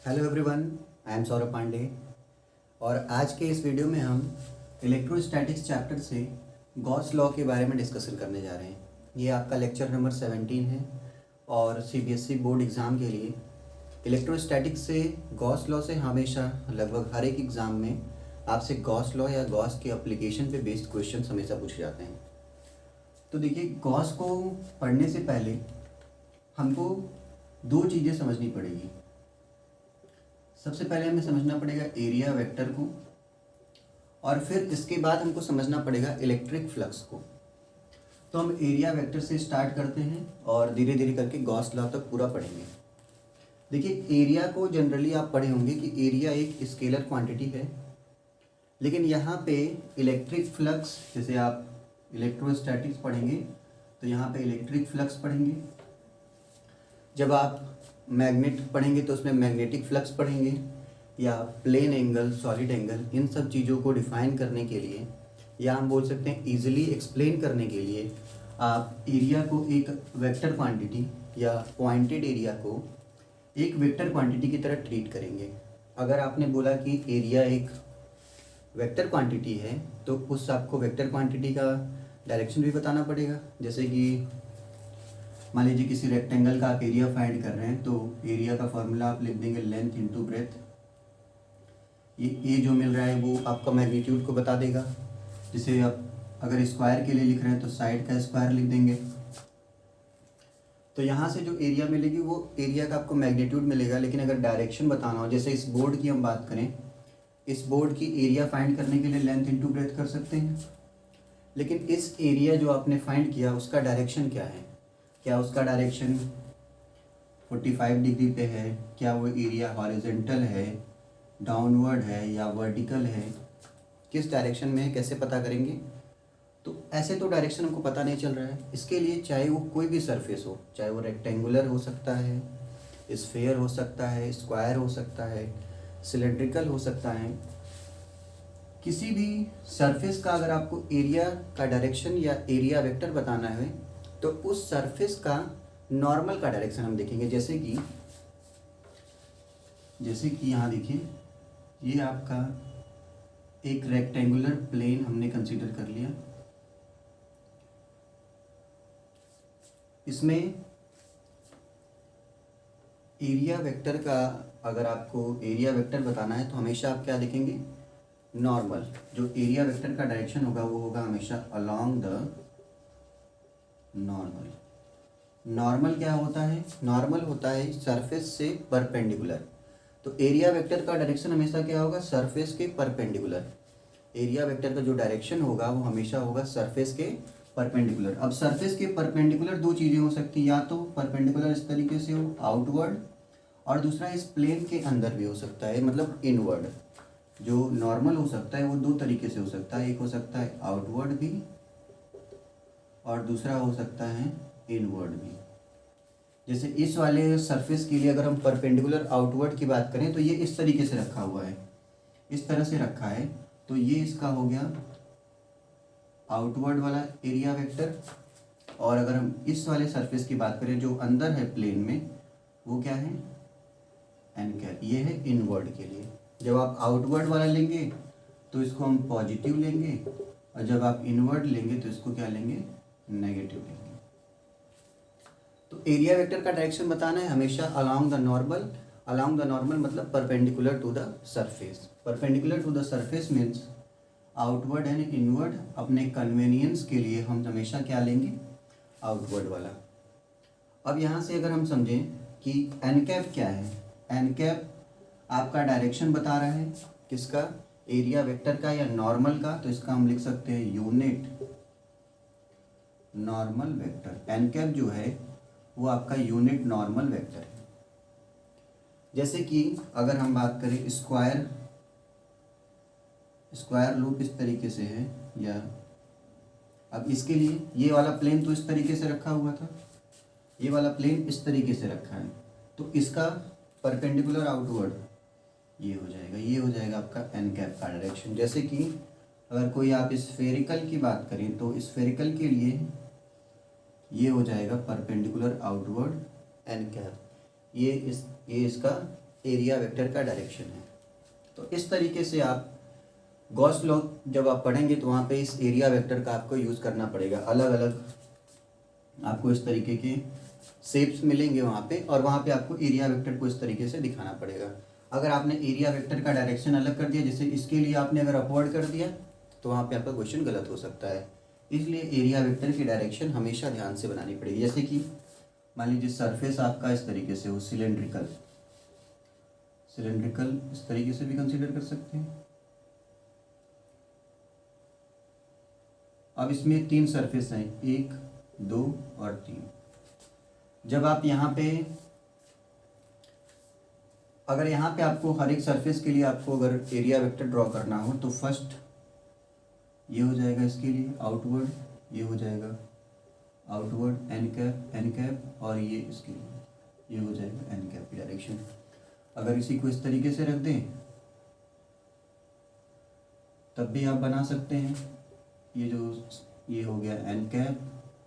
Hello everyone, I am Saurabh Pandey और आज के इस वीडियो में हम इलेक्ट्रोस्टैटिक्स चैप्टर से गॉस लॉ के बारे में डिस्कशन करने जा रहे हैं। ये आपका लेक्चर नंबर 17 है और सीबीएसई बोर्ड एग्ज़ाम के लिए इलेक्ट्रोस्टैटिक्स से गॉस लॉ से हमेशा लगभग हर एक एग्ज़ाम में आपसे गॉस लॉ या गॉस के एप्लीकेशन पे बेस्ड क्वेश्चन हमेशा पूछे जाते हैं। तो देखिए, गॉस को पढ़ने से पहले हमको दो चीज़ें समझनी पड़ेगी। सबसे पहले हमें समझना पड़ेगा एरिया वेक्टर को और फिर इसके बाद हमको समझना पड़ेगा इलेक्ट्रिक फ्लक्स को। तो हम एरिया वेक्टर से स्टार्ट करते हैं और धीरे धीरे करके गॉस लॉ तक पूरा पढ़ेंगे। देखिए, एरिया को जनरली आप पढ़े होंगे कि एरिया एक स्केलर क्वांटिटी है, लेकिन यहाँ पे इलेक्ट्रिक फ्लक्स, जैसे आप इलेक्ट्रोस्टैटिक्स पढ़ेंगे तो यहाँ पे इलेक्ट्रिक फ्लक्स पढ़ेंगे। जब आप मैग्नेट पढ़ेंगे तो उसमें मैग्नेटिक फ्लक्स पढ़ेंगे, या प्लेन एंगल, सॉलिड एंगल, इन सब चीज़ों को डिफाइन करने के लिए, या हम बोल सकते हैं इजीली एक्सप्लेन करने के लिए, आप एरिया को एक वेक्टर क्वांटिटी या पॉइंटेड एरिया को एक वेक्टर क्वांटिटी की तरह ट्रीट करेंगे। अगर आपने बोला कि एरिया एक वेक्टर क्वांटिटी है तो उस आपको वेक्टर क्वांटिटी का डायरेक्शन भी बताना पड़ेगा। जैसे कि मान लीजिए किसी रेक्टेंगल का आप एरिया फाइंड कर रहे हैं तो एरिया का फॉर्मूला आप लिख देंगे लेंथ इंटू ब्रेथ। ये जो मिल रहा है वो आपका मैग्नीट्यूड को बता देगा। जैसे आप अगर स्क्वायर के लिए लिख रहे हैं तो साइड का स्क्वायर लिख देंगे। तो यहाँ से जो एरिया मिलेगी वो एरिया का आपको मैग्नीट्यूड मिलेगा। लेकिन अगर डायरेक्शन बताना हो, जैसे इस बोर्ड की हम बात करें, इस बोर्ड की एरिया फाइंड करने के लिए लेंथ इंटू ब्रेथ कर सकते हैं। लेकिन इस एरिया जो आपने फाइंड किया उसका डायरेक्शन क्या है? क्या उसका डायरेक्शन 45 डिग्री पे है? क्या वो एरिया हॉरिजॉन्टल है, डाउनवर्ड है या वर्टिकल है? किस डायरेक्शन में है, कैसे पता करेंगे? तो ऐसे तो डायरेक्शन हमको पता नहीं चल रहा है। इसके लिए चाहे वो कोई भी सरफेस हो, चाहे वो रेक्टेंगुलर हो सकता है, स्फेयर हो सकता है, स्क्वायर हो सकता है, सिलेंड्रिकल हो सकता है, किसी भी सरफेस का अगर आपको एरिया का डायरेक्शन या एरिया वेक्टर बताना है तो उस सरफेस का नॉर्मल का डायरेक्शन हम देखेंगे। जैसे कि यहाँ देखिए, ये आपका एक रेक्टेंगुलर प्लेन हमने कंसीडर कर लिया। इसमें एरिया वेक्टर का, अगर आपको एरिया वेक्टर बताना है तो हमेशा आप क्या लिखेंगे? नॉर्मल। जो एरिया वेक्टर का डायरेक्शन होगा वो होगा हमेशा अलोंग द नॉर्मल। नॉर्मल क्या होता है? नॉर्मल होता है सरफेस से परपेंडिकुलर। तो एरिया वेक्टर का डायरेक्शन हमेशा क्या होगा? सरफेस के परपेंडिकुलर। एरिया वेक्टर का जो डायरेक्शन होगा वो हमेशा होगा सरफेस के परपेंडिकुलर। अब सरफेस के परपेंडिकुलर दो चीज़ें हो सकती हैं, या तो परपेंडिकुलर इस तरीके से हो आउटवर्ड, और दूसरा इस प्लेन के अंदर भी हो सकता है, मतलब इनवर्ड। जो नॉर्मल हो सकता है वो दो तरीके से हो सकता है, एक हो सकता है आउटवर्ड भी और दूसरा हो सकता है इनवर्ड भी। जैसे इस वाले सरफेस के लिए अगर हम परपेंडिकुलर आउटवर्ड की बात करें तो ये इस तरीके से रखा हुआ है, इस तरह से रखा है, तो ये इसका हो गया आउटवर्ड वाला एरिया वेक्टर। और अगर हम इस वाले सरफेस की बात करें जो अंदर है प्लेन में, वो क्या है? N cap. ये है इनवर्ड के लिए। जब आप आउटवर्ड वाला लेंगे तो इसको हम पॉजिटिव लेंगे, और जब आप इनवर्ड लेंगे तो इसको क्या लेंगे? नेगेटिव लेंगे। तो एरिया वेक्टर का डायरेक्शन बताना है हमेशा along the normal. Along the normal मतलब perpendicular to the surface. Perpendicular to the surface means outward and inward. अपने कन्वीनियंस के लिए हम हमेशा क्या लेंगे? आउटवर्ड वाला। अब यहाँ से अगर हम समझें कि एन कैप क्या है, एन कैप आपका डायरेक्शन बता रहा है किसका? एरिया वेक्टर का या नॉर्मल का। तो इसका हम लिख सकते हैं unit normal vector. N cap जो है वो आपका यूनिट नॉर्मल वेक्टर है। जैसे कि अगर हम बात करें स्क्वायर लूप इस तरीके से है, या अब इसके लिए ये वाला प्लेन तो इस तरीके से रखा हुआ था, ये वाला प्लेन इस तरीके से रखा है, तो इसका परपेंडिकुलर आउटवर्ड ये हो जाएगा। ये हो जाएगा आपका एन कैप का डायरेक्शन। जैसे कि अगर कोई आप स्फेरिकल की बात करें तो स्फेरिकल के लिए ये हो जाएगा परपेंडिकुलर आउटवर्ड एन कैप। ये इसका एरिया वेक्टर का डायरेक्शन है। तो इस तरीके से आप गॉस लॉ जब आप पढ़ेंगे तो वहाँ पे इस एरिया वेक्टर का आपको यूज़ करना पड़ेगा। अलग अलग आपको इस तरीके के शेप्स मिलेंगे वहाँ पे, और वहाँ पे आपको एरिया वेक्टर को इस तरीके से दिखाना पड़ेगा। अगर आपने एरिया वेक्टर का डायरेक्शन अलग कर दिया, जैसे इसके लिए आपने अगर अपवर्ड कर दिया, तो वहाँ पे आपका क्वेश्चन गलत हो सकता है। इसलिए एरिया वेक्टर की डायरेक्शन हमेशा ध्यान से बनानी पड़ेगी। जैसे कि मान लीजिए सरफेस आपका इस तरीके से हो, सिलेंड्रिकल इस तरीके से भी कंसीडर कर सकते हैं। अब इसमें 3 सरफेस हैं, 1, 2 और 3। जब आप यहाँ पे, अगर यहाँ पे आपको हर एक सरफेस के लिए आपको अगर एरिया वेक्टर ड्रॉ करना हो, तो फर्स्ट ये हो जाएगा इसके लिए आउटवर्ड, ये हो जाएगा आउटवर्ड एन कैप, और ये इसके लिए ये हो जाएगा एन कैप की डायरेक्शन। अगर इसी को इस तरीके से रख दें तब भी आप बना सकते हैं। ये हो गया एन कैप,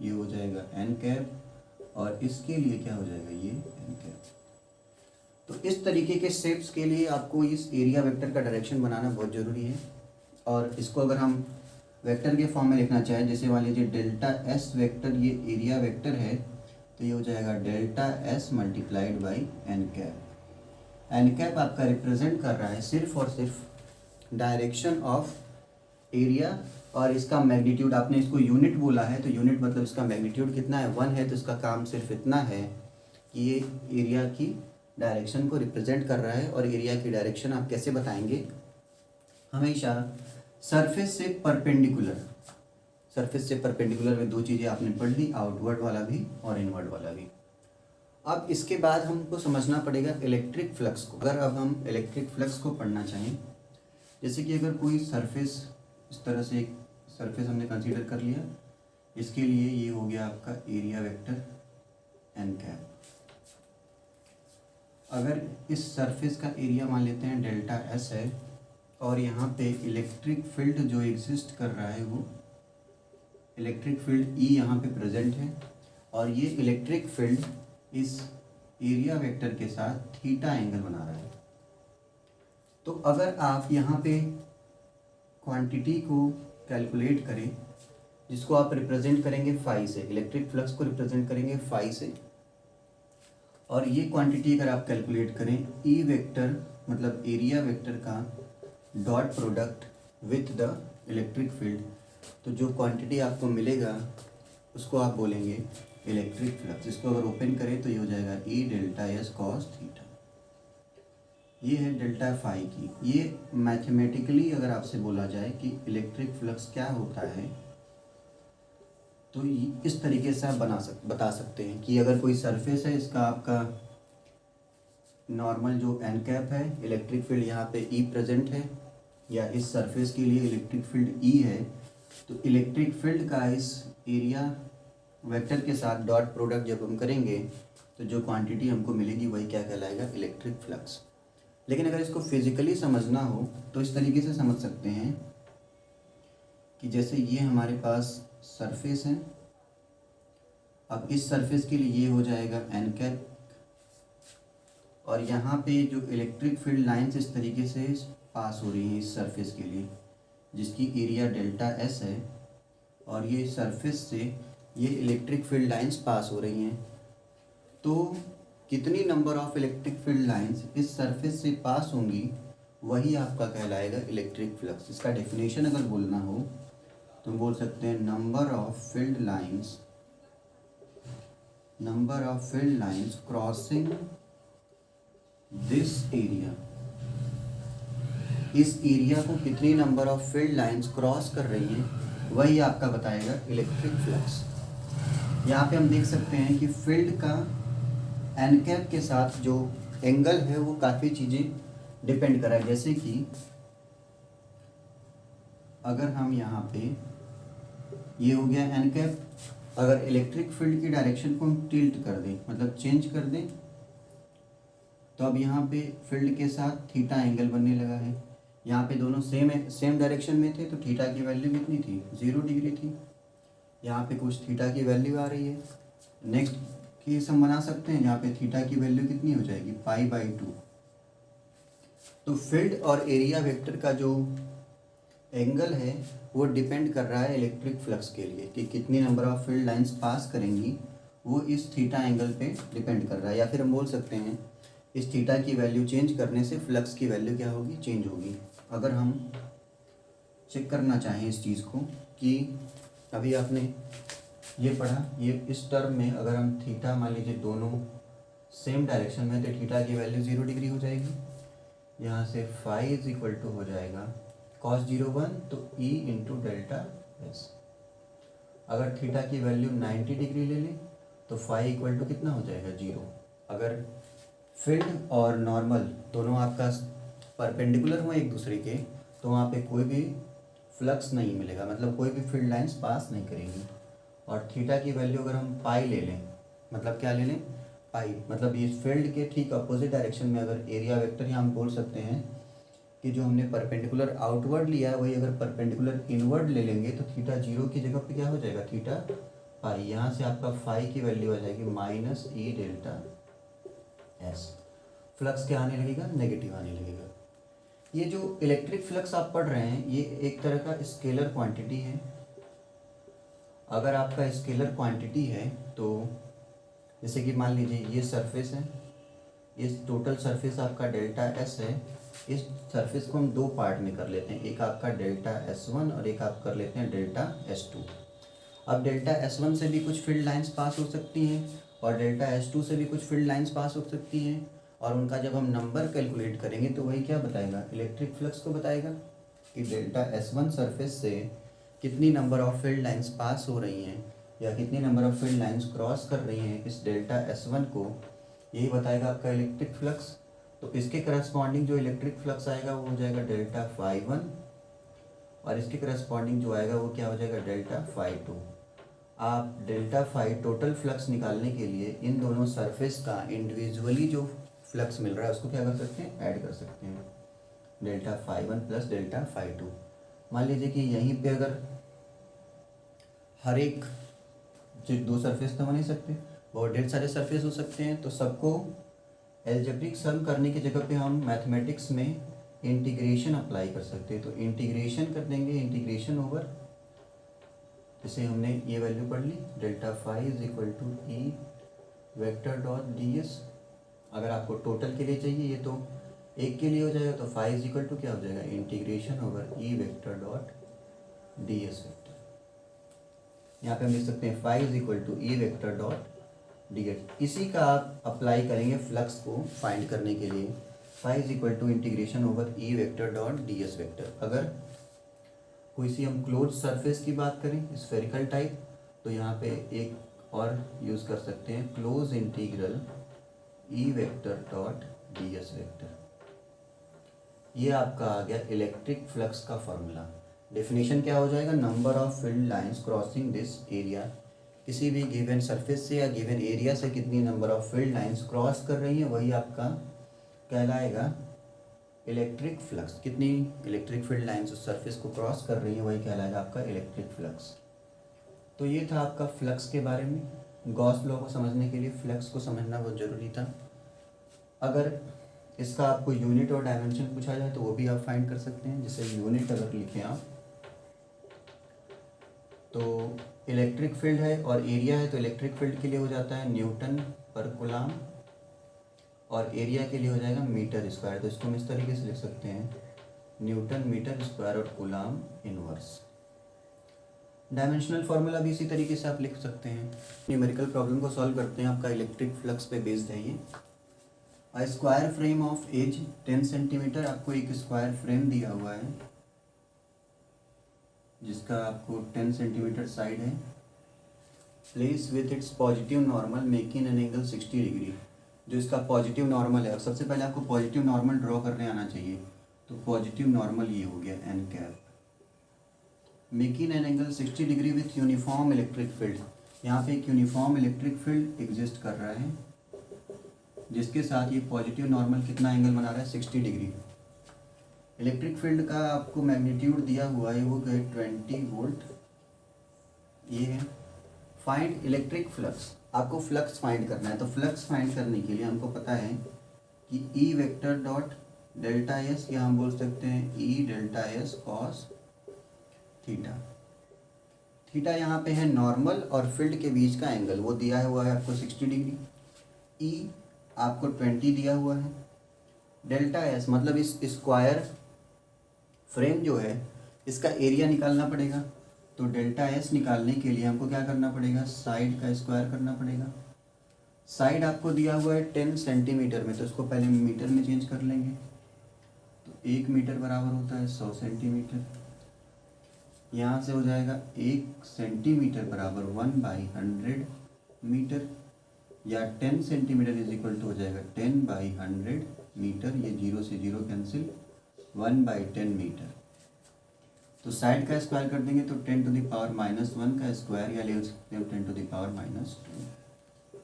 ये हो जाएगा एन कैप, और इसके लिए क्या हो जाएगा, ये एन कैप। तो इस तरीके के शेप्स के लिए आपको इस एरिया वेक्टर का डायरेक्शन बनाना बहुत ज़रूरी है। और इसको अगर हम वेक्टर के फॉर्म में लिखना चाहें, जैसे मान लीजिए डेल्टा एस वेक्टर ये एरिया वेक्टर है, तो ये हो जाएगा delta S multiplied by n cap. N cap आपका रिप्रेजेंट कर रहा है सिर्फ और सिर्फ डायरेक्शन ऑफ एरिया, और इसका मैग्नीट्यूड, आपने इसको यूनिट बोला है तो यूनिट मतलब इसका मैग्नीट्यूड कितना है, 1 है, तो इसका काम सिर्फ इतना है कि ये एरिया की डायरेक्शन को रिप्रेजेंट कर रहा है। और एरिया की डायरेक्शन आप कैसे बताएंगे, हमेशा सरफेस से परपेंडिकुलर में 2 चीज़ें आपने पढ़ ली, आउटवर्ड वाला भी और इनवर्ड वाला भी। अब इसके बाद हमको समझना पड़ेगा इलेक्ट्रिक फ्लक्स को। अगर अब हम इलेक्ट्रिक फ्लक्स को पढ़ना चाहें, जैसे कि अगर कोई सरफेस, इस तरह से एक सरफेस हमने कंसीडर कर लिया, इसके लिए ये हो गया आपका एरिया वेक्टर एन कैप। अगर इस सरफेस का एरिया मान लेते हैं डेल्टा एस है, और यहाँ पे इलेक्ट्रिक फील्ड जो एग्जिस्ट कर रहा है वो इलेक्ट्रिक फील्ड ई यहाँ पे प्रेजेंट है, और ये इलेक्ट्रिक फील्ड इस एरिया वेक्टर के साथ थीटा एंगल बना रहा है। तो अगर आप यहाँ पे क्वांटिटी को कैलकुलेट करें, जिसको आप रिप्रेजेंट करेंगे फाई से, इलेक्ट्रिक फ्लक्स को रिप्रेजेंट करेंगे फाई से, और ये क्वांटिटी अगर आप कैलकुलेट करें ई वेक्टर मतलब एरिया वेक्टर का dot product with the electric field, तो जो क्वांटिटी आपको मिलेगा उसको आप बोलेंगे इलेक्ट्रिक फ्लक्स। इसको अगर ओपन करें तो ये हो जाएगा ई डेल्टा एस कॉस थीटा। ये है डेल्टा फाई की। ये मैथमेटिकली अगर आपसे बोला जाए कि इलेक्ट्रिक फ्लक्स क्या होता है, तो इस तरीके से आप बता सकते हैं कि अगर कोई सरफेस है, इसका आपका नॉर्मल जो एन कैप है, इलेक्ट्रिक फील्ड यहाँ पे ई प्रेजेंट है, या इस सरफेस के लिए इलेक्ट्रिक फील्ड ई है, तो इलेक्ट्रिक फील्ड का इस एरिया वेक्टर के साथ डॉट प्रोडक्ट जब हम करेंगे तो जो क्वांटिटी हमको मिलेगी वही क्या कहलाएगा, इलेक्ट्रिक फ्लक्स। लेकिन अगर इसको फिजिकली समझना हो तो इस तरीके से समझ सकते हैं कि जैसे ये हमारे पास सरफेस है, अब इस सरफेस के लिए ये हो जाएगा एन कैप, और यहाँ पे जो इलेक्ट्रिक फील्ड लाइंस इस तरीके से पास हो रही हैं इस सरफेस के लिए, जिसकी एरिया डेल्टा एस है, और ये सरफेस से ये इलेक्ट्रिक फील्ड लाइंस पास हो रही हैं। तो कितनी number of electric field lines इस सरफेस से पास होंगी वही आपका कहलाएगा इलेक्ट्रिक फ्लक्स। इसका डेफिनेशन अगर बोलना हो तो बोल सकते हैं number of field lines crossing this area. इस एरिया को कितनी number of field lines cross कर रही हैं वही आपका बताएगा इलेक्ट्रिक फ्लक्स। यहाँ पे हम देख सकते हैं कि फील्ड का एन कैप के साथ जो एंगल है वो काफ़ी चीज़ें डिपेंड कर रहा है। जैसे कि अगर हम यहाँ पे ये हो गया एन कैप, अगर इलेक्ट्रिक फील्ड की डायरेक्शन को हम टिल्ट कर दें मतलब चेंज कर दें, तो अब यहाँ पे फील्ड के साथ थीटा एंगल बनने लगा है। यहाँ पे दोनों सेम डायरेक्शन में थे तो थीटा की वैल्यू कितनी थी, 0 डिग्री थी। यहाँ पे कुछ थीटा की वैल्यू आ रही है। नेक्स्ट केस हम बना सकते हैं, यहाँ पे थीटा की वैल्यू कितनी हो जाएगी, पाई/2। तो फील्ड और एरिया वेक्टर का जो एंगल है वो डिपेंड कर रहा है इलेक्ट्रिक फ्लक्स के लिए कि कितनी number of field lines pass करेंगी, वो इस थीटा एंगल पे डिपेंड कर रहा है। या फिर हम बोल सकते हैं इस थीटा की वैल्यू चेंज करने से फ्लक्स की वैल्यू क्या होगी, चेंज होगी। अगर हम चेक करना चाहें इस चीज़ को कि अभी आपने ये पढ़ा, ये इस टर्म में अगर हम थीटा मान लीजिए दोनों सेम डायरेक्शन में, तो थीटा की वैल्यू 0 डिग्री हो जाएगी। यहाँ से फाई इज इक्वल टू हो जाएगा cos 0 1 तो E इंटू डेल्टा एस। अगर थीटा की वैल्यू 90 डिग्री ले लें तो फाई इक्वल टू कितना हो जाएगा, 0। अगर फील्ड और नॉर्मल दोनों आपका परपेंडिकुलर हो एक दूसरे के, तो वहाँ पे कोई भी फ्लक्स नहीं मिलेगा, मतलब कोई भी फील्ड लाइंस पास नहीं करेंगी। और थीटा की वैल्यू अगर हम पाई ले लें, मतलब क्या ले लें, पाई, मतलब ये फील्ड के ठीक अपोजिट डायरेक्शन में अगर एरिया वेक्टर, यहाँ हम बोल सकते हैं कि जो हमने परपेंडिकुलर आउटवर्ड लिया है वही अगर परपेंडिकुलर इनवर्ड ले लेंगे तो थीटा 0 की जगह पे क्या हो जाएगा, थीटा पाई। यहाँ से आपका फाई की वैल्यू आ जाएगी माइनस ई डेल्टा एस। फ्लक्स क्या आने लगेगा, नेगेटिव आने लगेगा। ये जो इलेक्ट्रिक फ्लक्स आप पढ़ रहे हैं ये एक तरह का स्केलर क्वांटिटी है। अगर आपका स्केलर क्वांटिटी है तो जैसे कि मान लीजिए ये सरफेस है, इस टोटल सरफेस आपका डेल्टा एस है। इस सरफेस को हम दो पार्ट में कर लेते हैं, एक आपका डेल्टा S1 और एक आप कर लेते हैं डेल्टा S2। अब डेल्टा S1 से भी कुछ फील्ड लाइंस पास हो सकती हैं और डेल्टा S2 से भी कुछ फील्ड लाइंस पास हो सकती हैं, और उनका जब हम नंबर कैलकुलेट करेंगे तो वही क्या बताएगा, इलेक्ट्रिक फ्लक्स को बताएगा कि डेल्टा S1 सरफेस से कितनी number of field lines pass हो रही हैं या कितनी number of field lines cross कर रही हैं इस डेल्टा S1 को, यही बताएगा आपका इलेक्ट्रिक फ्लक्स। तो इसके करस्पॉन्डिंग जो इलेक्ट्रिक फ्लक्स आएगा वो हो जाएगा डेल्टा फाई 1, और इसके करस्पॉन्डिंग जो आएगा वो क्या हो जाएगा, डेल्टा फाई 2। आप डेल्टा फाई टोटल फ्लक्स निकालने के लिए इन दोनों सरफेस का इंडिविजुअली जो फ्लक्स मिल रहा है उसको क्या कर सकते हैं, ऐड कर सकते हैं, delta phi 1 plus delta phi 2। मान लीजिए कि यहीं पे अगर हर एक जो दो सरफेस तो बन नहीं सकते, बहुत ढेर सारे सरफेस हो सकते हैं, तो सबको एल्जेब्रिक सम करने की जगह पे हम मैथमेटिक्स में इंटीग्रेशन अप्लाई कर सकते हैं। तो इंटीग्रेशन कर देंगे, इंटीग्रेशन ओवर, जैसे हमने ये वैल्यू पढ़ ली, delta phi is equal to E vector dot D S. अगर आपको टोटल के लिए चाहिए ये तो एक के लिए हो जाएगा, तो फाई इज इक्वल टू क्या हो जाएगा, integration over E vector dot D S vector. यहाँ पे हम लिख सकते हैं phi is equal to E vector dot D S. इसी का आप अप्लाई करेंगे फ्लक्स को फाइंड करने के लिए, phi is equal to integration over E vector dot D S vector. अगर कोई सी हम क्लोज सरफेस की बात करें स्फेरिकल टाइप, तो यहाँ पे एक और यूज़ कर सकते हैं, क्लोज इंटीग्रल ई vector dot D S vector. ये आपका आ गया इलेक्ट्रिक फ्लक्स का फॉर्मूला। डेफिनेशन क्या हो जाएगा, number of field lines crossing this area. किसी भी गिवन सरफेस से या गिवन एरिया से कितनी number of field lines cross कर रही है वही आपका कहलाएगा इलेक्ट्रिक फ्लक्स। कितनी इलेक्ट्रिक फील्ड लाइंस उस सरफेस को क्रॉस कर रही है वही कहलाएगा आपका इलेक्ट्रिक फ्लक्स। तो ये था आपका फ्लक्स के बारे में। गॉस लॉ को समझने के लिए फ्लक्स को समझना बहुत ज़रूरी था। अगर इसका आपको यूनिट और डायमेंशन पूछा जाए तो वो भी आप फाइंड कर सकते हैं। जैसे यूनिट अगर लिखें आप, तो इलेक्ट्रिक फील्ड है और एरिया है, तो इलेक्ट्रिक फील्ड के लिए हो जाता है न्यूटन पर कूलम और एरिया के लिए हो जाएगा मीटर स्क्वायर। तो इसको हम इस तरीके से लिख सकते हैं, न्यूटन मीटर स्क्वायर और कूलम इनवर्स। डायमेंशनल फार्मूला भी इसी तरीके से आप लिख सकते हैं। न्यूमेरिकल प्रॉब्लम को सॉल्व करते हैं, आपका इलेक्ट्रिक फ्लक्स पे बेस्ड है ये। A square frame of edge 10 centimetre, आपको एक स्क्वायर फ्रेम दिया हुआ है जिसका आपको 10 सेंटीमीटर साइड है। Place with its positive normal making an angle 60 degree. जो इसका पॉजिटिव नॉर्मल है, अब सबसे पहले आपको पॉजिटिव नॉर्मल ड्रॉ करने आना चाहिए। तो पॉजिटिव नॉर्मल ये हो गया n cap, making an angle 60 degree with uniform electric field. यहाँ पे एक यूनिफॉर्म इलेक्ट्रिक फील्ड एग्जिस्ट कर रहा है जिसके साथ ये पॉजिटिव नॉर्मल कितना एंगल बना रहा है, 60 डिग्री। इलेक्ट्रिक फील्ड का आपको मैग्नीट्यूड दिया हुआ है, वो है 20 वोल्ट। ये है फाइंड इलेक्ट्रिक फ्लक्स। आपको फ्लक्स फाइंड करना है, तो फ्लक्स फाइंड करने के लिए हमको पता है कि ई वेक्टर डॉट डेल्टा एस, या हम बोल सकते हैं ई delta S cos theta. Theta यहाँ पे है नॉर्मल और फील्ड के बीच का एंगल, वो दिया हुआ है आपको 60 डिग्री। ई आपको 20 दिया हुआ है। डेल्टा एस मतलब इस स्क्वायर फ्रेम जो है इसका एरिया निकालना पड़ेगा। तो डेल्टा एस निकालने के लिए हमको क्या करना पड़ेगा, साइड का स्क्वायर करना पड़ेगा। साइड आपको दिया हुआ है 10 सेंटीमीटर में, तो इसको पहले मीटर में चेंज कर लेंगे। तो 1 मीटर बराबर होता है 100 सेंटीमीटर। यहाँ से हो जाएगा 1 सेंटीमीटर बराबर 1/100 मीटर, या 10 सेंटीमीटर इज इक्वल टू हो जाएगा 10/100 मीटर। ये 0 से 0 कैंसिल, 1/10 मीटर। तो साइड का स्क्वायर कर देंगे तो 10⁻⁻1 का स्क्वायर, या ले सकते हैं 10⁻²।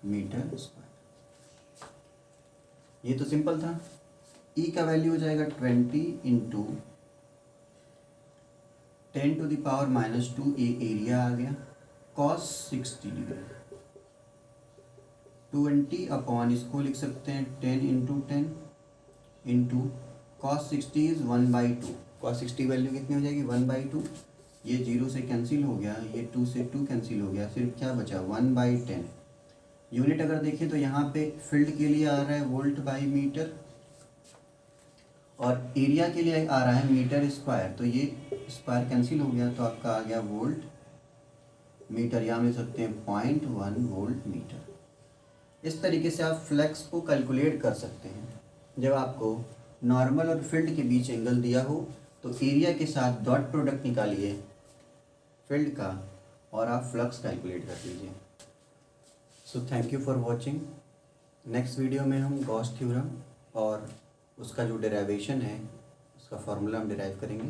Metre square. ये तो सिंपल था। ई का वैल्यू हो जाएगा 20 इंटू 10⁻², ये एरिया आ गया, कॉस 60 डिग्री। 20 अपॉन, इसको लिख सकते हैं 10 into 10 into cos 60 is 1/2। Cos 60 value कितनी हो जाएगी, 1/2। ये 0 से कैंसिल हो गया, ये 2 से 2 कैंसिल हो गया, सिर्फ क्या बचा 1/10। यूनिट अगर देखें तो यहाँ पे फील्ड के लिए आ रहा है वोल्ट बाई मीटर, और एरिया के लिए आ रहा है मीटर स्क्वायर। तो ये स्क्वायर कैंसिल हो गया, तो आपका आ गया वोल्ट मीटर, या हम लिख सकते हैं 0.1 वोल्ट मीटर। इस तरीके से आप फ्लक्स को कैलकुलेट कर सकते हैं। जब आपको नॉर्मल और फील्ड के बीच एंगल दिया हो तो एरिया के साथ डॉट प्रोडक्ट निकालिए फील्ड का, और आप फ्लक्स कैलकुलेट कर लीजिए। So thank you for watching. Next video में हम गॉस थ्योरम और उसका जो डेरिवेशन है उसका फॉर्मूला हम डिराइव करेंगे।